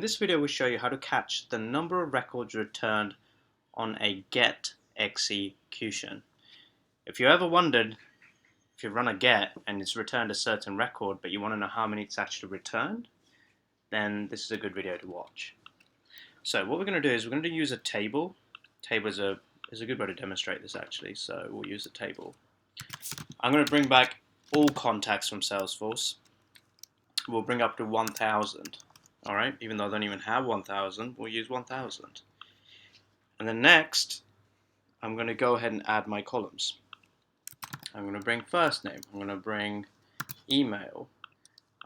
In this video, we'll show you how to catch the number of records returned on a get execution. If you ever wondered, if you run a get and it's returned a certain record, but you want to know how many it's actually returned, then this is a good video to watch. So what we're going to do is we're going to use a table. Table is a good way to demonstrate this actually, so we'll use a table. I'm going to bring back all contacts from Salesforce. We'll bring up to 1,000. Alright, even though I don't even have 1,000, we'll use 1,000. And then next, I'm going to go ahead and add my columns. I'm going to bring first name, I'm going to bring email,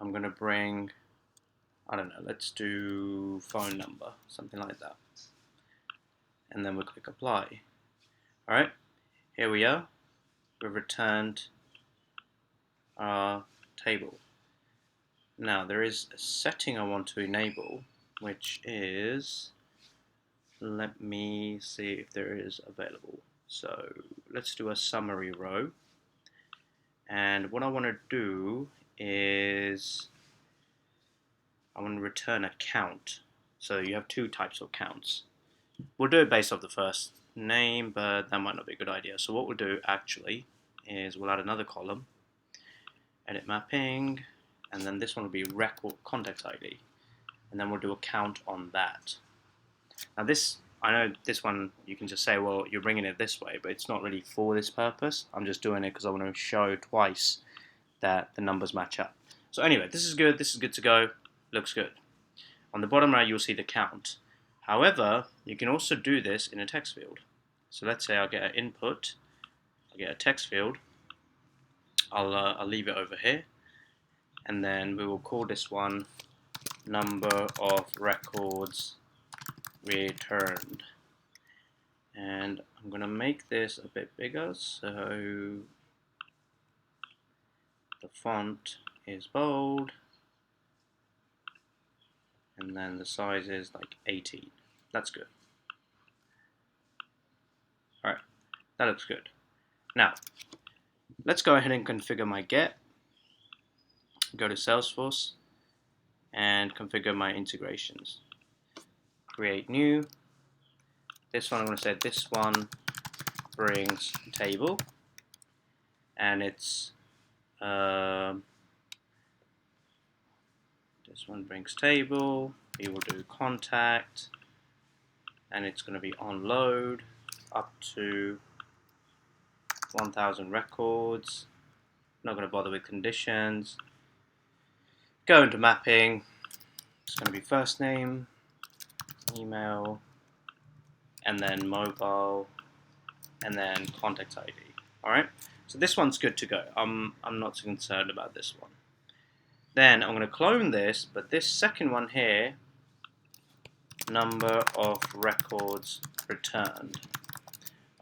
I'm going to bring, I don't know, let's do phone number, something like that. And then we'll click apply. Alright, here we are. We've returned our table. Now there is a setting I want to enable, which is, let me see if there is available. So let's do a summary row, and what I want to do is I want to return a count. So you have two types of counts. We'll do it based off the first name, but that might not be a good idea. So what we'll do actually is we'll add another column, edit mapping, and then this one will be record context ID, and then we'll do a count on that. Now this, I know this one you can just say, well, you're bringing it this way, but it's not really for this purpose. I'm just doing it because I want to show twice that the numbers match up. So anyway, this is good to go, looks good. On the bottom right you'll see the count. However, you can also do this in a text field. So let's say I'll get an input, I'll get a text field, I'll leave it over here, and then we will call this one number of records returned. And I'm going to make this a bit bigger, so the font is bold, and then the size is like 18. That's good. Alright, that looks good. Now, let's go ahead and configure my get. Go to Salesforce and configure my integrations. Create new. This one I'm going to say this one brings table, and it's this one brings table. We will do contact, and it's going to be on load up to 1,000 records. Not going to bother with conditions. Go into mapping. It's going to be first name, email, and then mobile, and then contact ID. Alright, so this one's good to go. I'm not so concerned about this one. Then I'm going to clone this, but this second one here, number of records returned.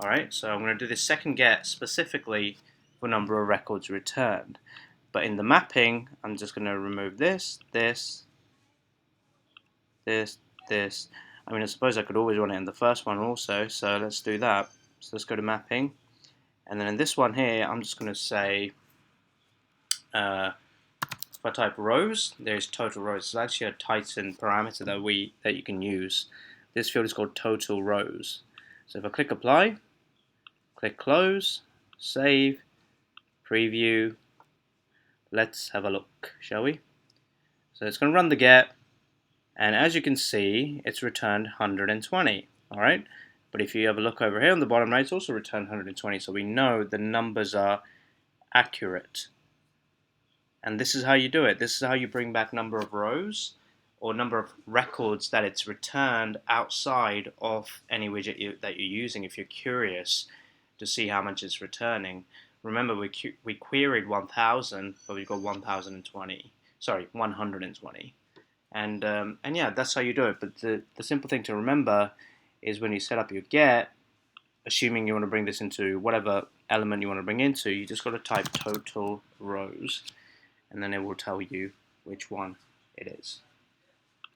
Alright, so I'm going to do this second get specifically for number of records returned. But in the mapping, I'm just going to remove this. I mean, I suppose I could always run it in the first one also, so let's do that. So let's go to mapping. And then in this one here, I'm just going to say, if I type rows, there's total rows. It's actually a Titan parameter that you can use. This field is called total rows. So if I click apply, click close, save, preview, let's have a look, shall we? So it's going to run the get, and as you can see, it's returned 120. Alright, but if you have a look over here on the bottom right, it's also returned 120, so we know the numbers are accurate. And this is how you do it. This is how you bring back number of rows or number of records that it's returned outside of any widget that you're using if you're curious to see how much it's returning. Remember, we queried 1,000, but we got 1,020. Sorry, 120. And yeah, that's how you do it. But the simple thing to remember is when you set up your get, assuming you want to bring this into whatever element you want to bring into, you just got to type total rows, and then it will tell you which one it is.